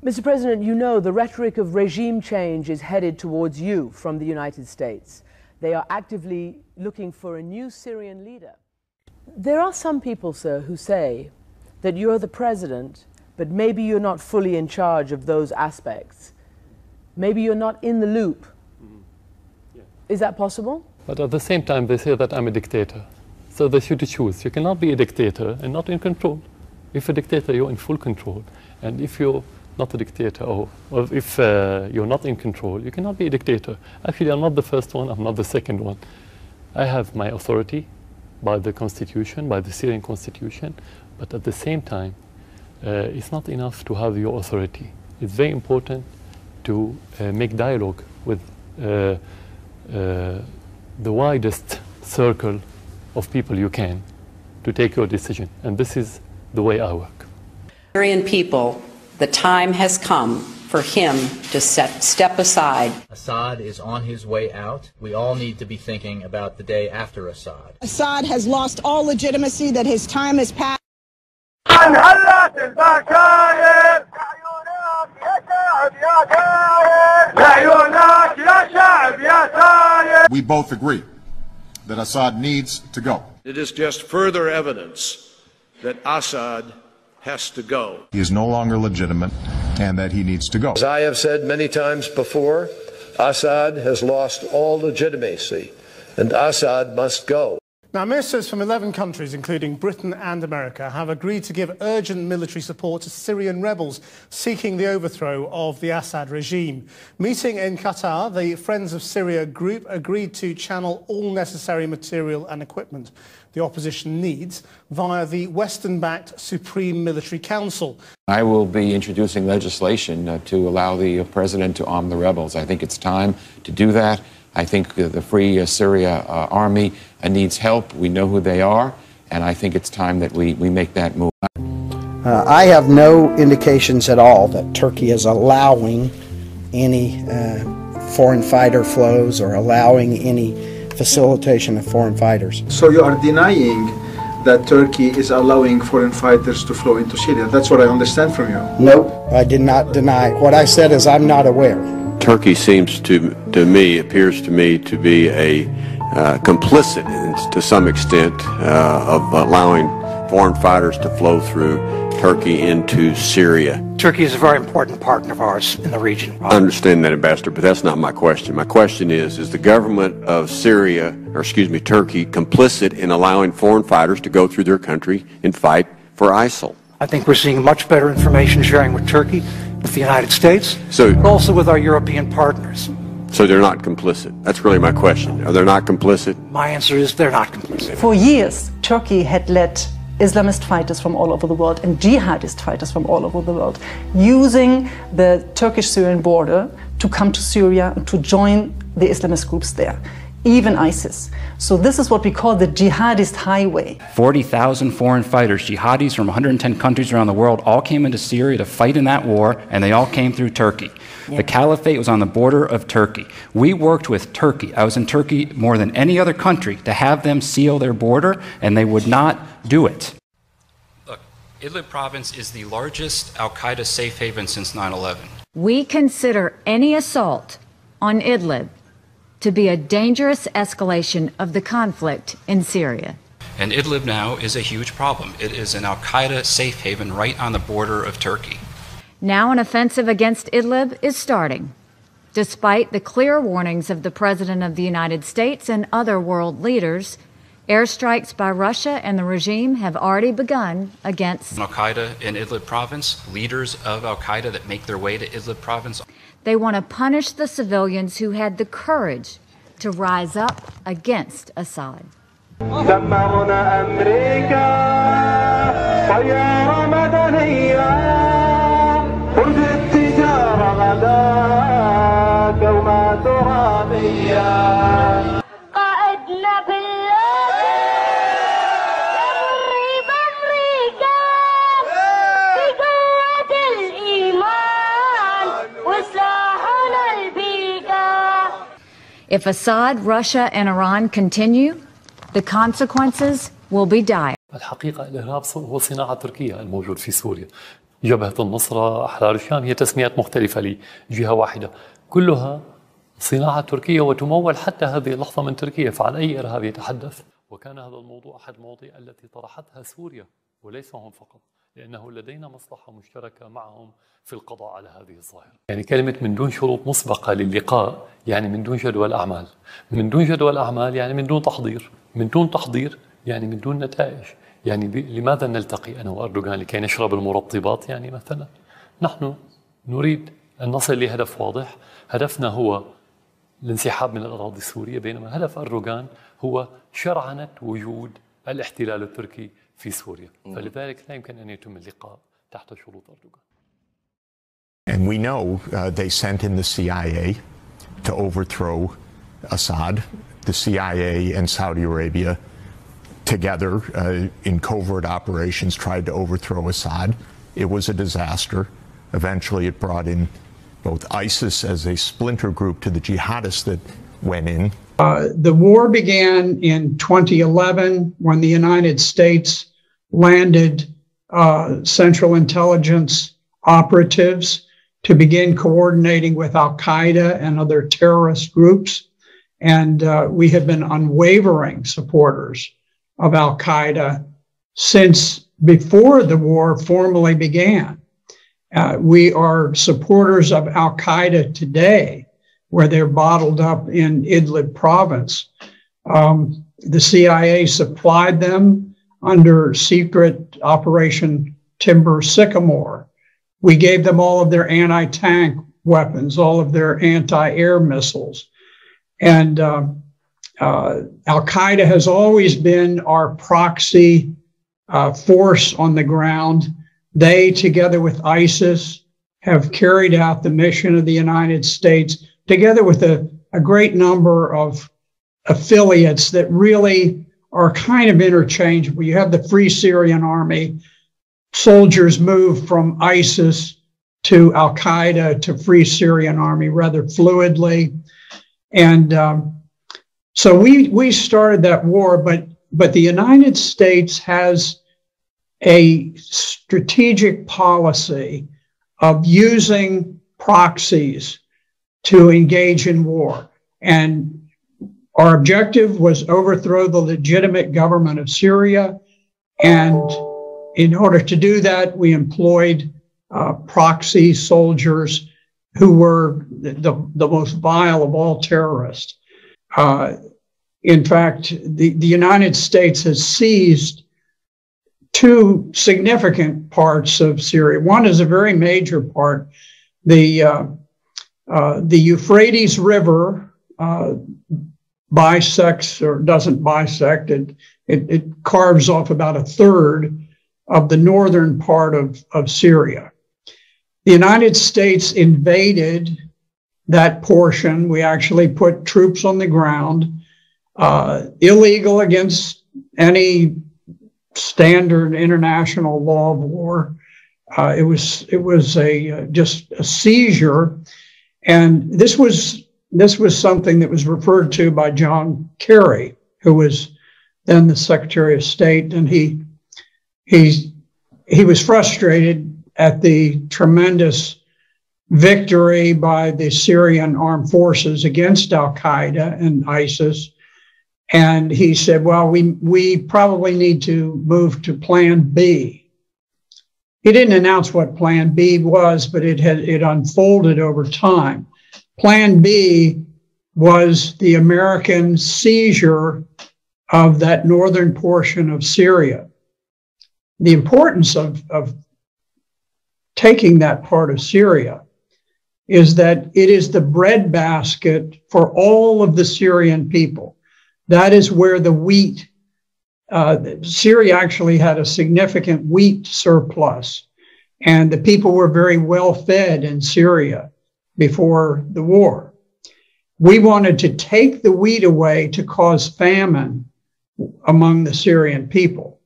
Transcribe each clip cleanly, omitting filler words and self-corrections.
Mr. President, you know the rhetoric of regime change is headed towards you from the United States. They are actively looking for a new Syrian leader. There are some people, sir, who say that you're the president, but maybe you're not fully in charge of those aspects. Maybe you're not in the loop. Yeah. Is that possible? But at the same time, they say that I'm a dictator. So they should choose. You cannot be a dictator and not in control. If a dictator, you're in full control. And if you're not a dictator, or if you're not in control, you cannot be a dictator. Actually, I'm not the first one, I'm not the second one. I have my authority by the constitution, by the Syrian constitution, but at the same time, it's not enough to have your authority. It's very important to make dialogue with the widest circle of people you can to take your decision. And this is the way I work. Syrian people, the time has come for him to step aside. Assad is on his way out. We all need to be thinking about the day after Assad. Assad has lost all legitimacy, that his time has passed. We both agree that Assad needs to go. It is just further evidence that Assad has to go. He is no longer legitimate and that he needs to go. As I have said many times before, Assad has lost all legitimacy, and Assad must go. Now, ministers from 11 countries, including Britain and America, have agreed to give urgent military support to Syrian rebels seeking the overthrow of the Assad regime. Meeting in Qatar, the Friends of Syria group agreed to channel all necessary material and equipment the opposition needs via the Western-backed Supreme Military Council. I will be introducing legislation to allow the president to arm the rebels. I think it's time to do that. I think the Free Syria Army needs help. We know who they are, and I think it's time that we make that move. I have no indications at all that Turkey is allowing any foreign fighter flows or allowing any facilitation of foreign fighters. So you are denying that Turkey is allowing foreign fighters to flow into Syria. That's what I understand from you. Nope, I did not deny. What I said is I'm not aware. Turkey seems appears to me to be a complicit to some extent of allowing foreign fighters to flow through Turkey into Syria. Turkey is a very important partner of ours in the region. I understand that, Ambassador, but that's not my question. My question is the government of Turkey complicit in allowing foreign fighters to go through their country and fight for ISIL? I think we're seeing much better information sharing with Turkey, with the United States, but also with our European partners. So they're not complicit? That's really my question. Are they not complicit? My answer is they're not complicit. For years, Turkey had led Islamist fighters from all over the world and jihadist fighters from all over the world, using the Turkish-Syrian border to come to Syria and to join the Islamist groups there, even ISIS. So this is what we call the jihadist highway. 40,000 foreign fighters, jihadis from 110 countries around the world, all came into Syria to fight in that war, and they all came through Turkey. Yeah. The caliphate was on the border of Turkey. We worked with Turkey. I was in Turkey more than any other country to have them seal their border, and they would not do it. Look, Idlib province is the largest al-Qaeda safe haven since 9/11. We consider any assault on Idlib to be a dangerous escalation of the conflict in Syria. And Idlib now is a huge problem. It is an al-Qaeda safe haven right on the border of Turkey. Now an offensive against Idlib is starting, despite the clear warnings of the President of the United States and other world leaders. Airstrikes by Russia and the regime have already begun against al-Qaeda in Idlib province, leaders of al-Qaeda that make their way to Idlib province. They want to punish the civilians who had the courage to rise up against Assad. If Assad, Russia, and Iran continue, the consequences will be dire. الحقيقة الإرهاب هو صناعة تركيا الموجود في سوريا. جبهة النصرة، أحرار الشام، هي تسميات مختلفة لجهة واحدة، كلها صناعة تركية وتمول حتى هذه اللحظة من تركيا. فعن أي إرهاب يتحدث؟ وكان هذا الموضوع أحد المواضيع التي طرحتها سوريا وليس هم فقط، لأنه لدينا مصلحة مشتركة معهم في القضاء على هذه الظاهرة. يعني كلمة من دون شروط مسبقة للقاء يعني من دون جدول أعمال، من دون جدول أعمال يعني من دون تحضير، من دون تحضير يعني من دون نتائج. يعني لماذا نلتقي أنا وأردوغان لكي نشرب المرطبات؟ يعني مثلا نحن نريد أن نصل لهدف واضح، هدفنا هو الانسحاب من الأراضي السورية، بينما هدف أردوغان هو شرعنة وجود الاحتلال التركي في سوريا. فلذلك لا يمكن أن يتم اللقاء تحت شروط أردوغان. And we know they sent in the CIA to overthrow Assad. The CIA and Saudi Arabia together in covert operations tried to overthrow Assad. It was a disaster. Eventually it brought in both ISIS as a splinter group to the jihadists that went in. The war began in 2011 when the United States landed Central Intelligence operatives to begin coordinating with Al-Qaeda and other terrorist groups. And we have been unwavering supporters of Al-Qaeda since before the war formally began. We are supporters of Al-Qaeda today, where they're bottled up in Idlib province. The CIA supplied them under secret Operation Timber Sycamore. We gave them all of their anti-tank weapons, all of their anti-air missiles. And Al-Qaeda has always been our proxy force on the ground. They, together with ISIS, have carried out the mission of the United States, together with a great number of affiliates that really are kind of interchangeable. You have the Free Syrian Army. Soldiers move from ISIS to Al-Qaeda to Free Syrian Army rather fluidly. And so we started that war, but the United States has a strategic policy of using proxies to engage in war. And our objective was overthrow the legitimate government of Syria. And in order to do that, we employed proxy soldiers who were the most vile of all terrorists. In fact, the United States has seized two significant parts of Syria. One is a very major part. The Euphrates River bisects or doesn't bisect. It carves off about a third of the northern part of Syria. The United States invaded that portion. We actually put troops on the ground, illegal against any standard international law of war. It was just a seizure, and this was something that was referred to by John Kerry, who was then the Secretary of State, and he was frustrated at the tremendous victory by the Syrian armed forces against Al-Qaeda and ISIS. And he said, well, we probably need to move to Plan B. He didn't announce what Plan B was, but it unfolded over time. Plan B was the American seizure of that northern portion of Syria. The importance of taking that part of Syria is that it is the breadbasket for all of the Syrian people. That is where the wheat, Syria actually had a significant wheat surplus, and the people were very well fed in Syria before the war. We wanted to take the wheat away to cause famine among the Syrian people.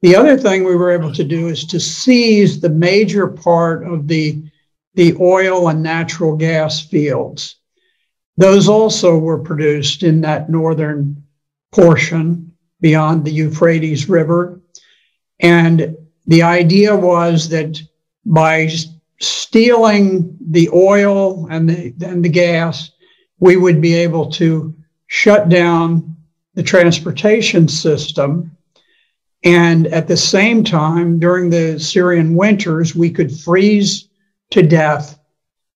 The other thing we were able to do is to seize the major part of the oil and natural gas fields. Those also were produced in that northern portion beyond the Euphrates River. And the idea was that by stealing the oil and the gas, we would be able to shut down the transportation system. And at the same time, during the Syrian winters, we could freeze to death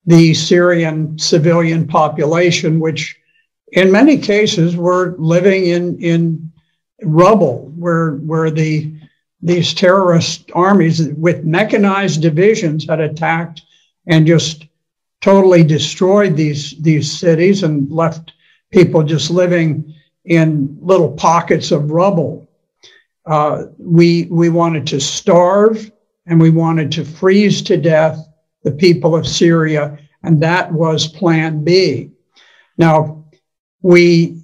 the Syrian civilian population, which in many cases were living in rubble, where these terrorist armies with mechanized divisions had attacked and just totally destroyed these cities and left people just living in little pockets of rubble. We wanted to starve and we wanted to freeze to death the people of Syria, and that was Plan B. Now, we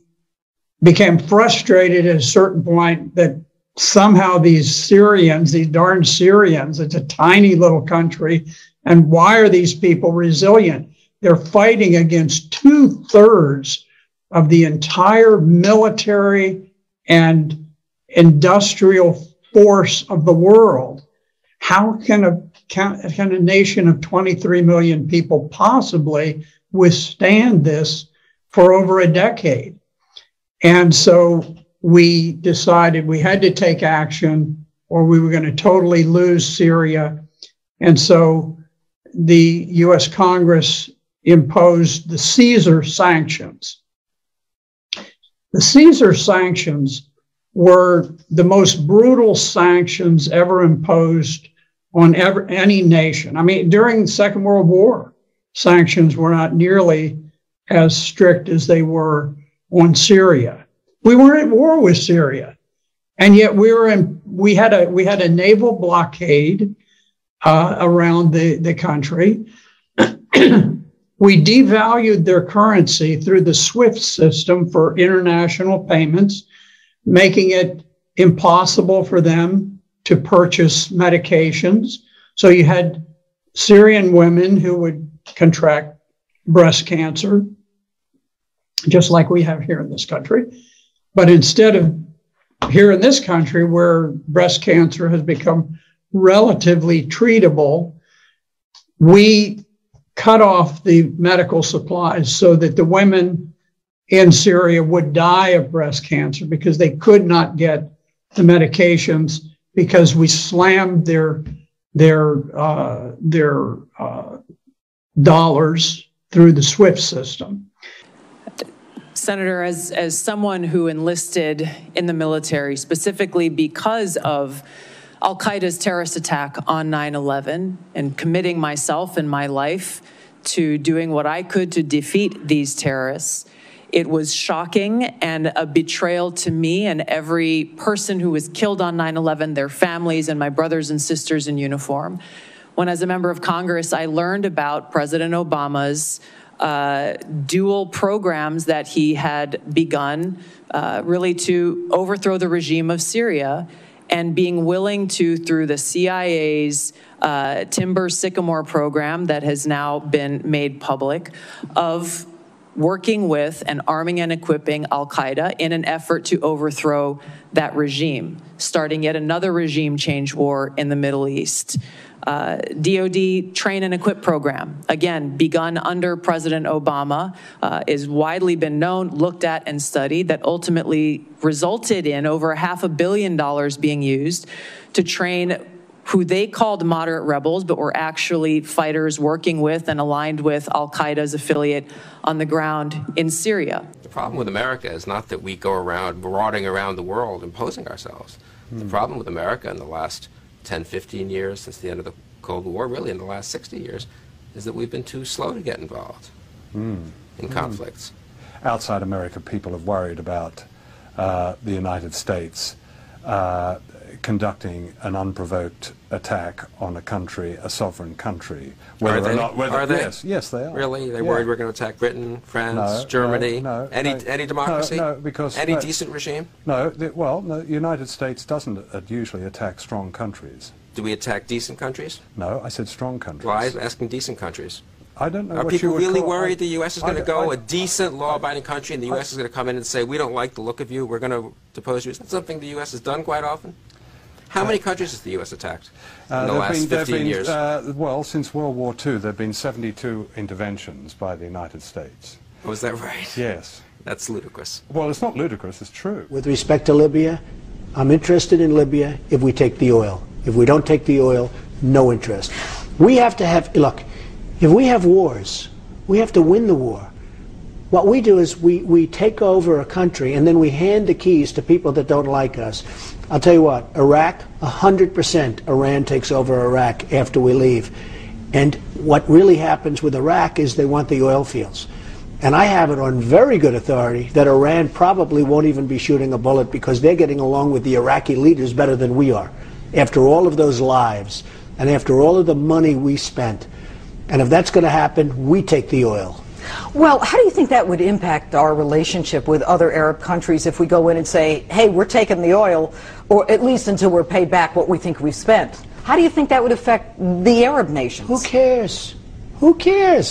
became frustrated at a certain point that somehow these Syrians, these darn Syrians, it's a tiny little country, and why are these people resilient? They're fighting against 2/3 of the entire military and industrial force of the world. How can a nation of 23 million people possibly withstand this for over a decade? And so we decided we had to take action or we were going to totally lose Syria. And so the US Congress imposed the Caesar sanctions. The Caesar sanctions were the most brutal sanctions ever imposed on any nation. I mean, during the Second World War, sanctions were not nearly as strict as they were on Syria. We weren't at war with Syria, and yet we had a naval blockade around the country. We devalued their currency through the SWIFT system for international payments, making it impossible for them to purchase medications. So you had Syrian women who would contract breast cancer, just like we have here in this country. But instead of here in this country, where breast cancer has become relatively treatable, we cut off the medical supplies so that the women in Syria would die of breast cancer because they could not get the medications because we slammed their dollars through the SWIFT system. Senator, as someone who enlisted in the military specifically because of Al-Qaeda's terrorist attack on 9/11 and committing myself and my life to doing what I could to defeat these terrorists, it was shocking and a betrayal to me and every person who was killed on 9/11, their families and my brothers and sisters in uniform. When as a member of Congress, I learned about President Obama's dual programs that he had begun really to overthrow the regime of Syria, and being willing to, through the CIA's Timber Sycamore program that has now been made public, of working with and arming and equipping Al-Qaeda in an effort to overthrow that regime, starting yet another regime change war in the Middle East. DoD train and equip program, again, begun under President Obama, is widely been known, looked at and studied, that ultimately resulted in over $500 million being used to train who they called moderate rebels, but were actually fighters working with and aligned with Al-Qaeda's affiliate on the ground in Syria. The problem with America is not that we go around marauding around the world imposing ourselves. The problem with America in the last 10, 15 years since the end of the Cold War, really in the last 60 years, is that we've been too slow to get involved in conflicts. Outside America, people have worried about the United States conducting an unprovoked attack on a country, a sovereign country. Are they? Are they? Yes, they are. Really? They're worried we're going to attack Britain, France, Germany, any democracy? No, because any decent regime? No, the United States doesn't usually attack strong countries. Do we attack decent countries? No, I said strong countries. Well, I'm asking decent countries. I don't know. Are what people you would really call, worried the U.S. is going to go, a decent, law-abiding country, and the U.S. is going to come in and say, we don't like the look of you, we're going to depose you? Is that something the U.S. has done quite often? How many countries has the U.S. attacked in the last 15 years? Well, since World War II, there have been 72 interventions by the United States. Oh, is that right? Yes. That's ludicrous. Well, it's not ludicrous, it's true. With respect to Libya, I'm interested in Libya if we take the oil. If we don't take the oil, no interest. We have to have, look, if we have wars, we have to win the war. What we do is we take over a country and then we hand the keys to people that don't like us. I'll tell you what, Iraq, 100% Iran takes over Iraq after we leave. And what really happens with Iraq is they want the oil fields. And I have it on very good authority that Iran probably won't even be shooting a bullet because they're getting along with the Iraqi leaders better than we are. After all of those lives and after all of the money we spent. And if that's going to happen, we take the oil. Well, how do you think that would impact our relationship with other Arab countries if we go in and say, hey, we're taking the oil, or at least until we're paid back what we think we've spent? How do you think that would affect the Arab nations? Who cares? Who cares?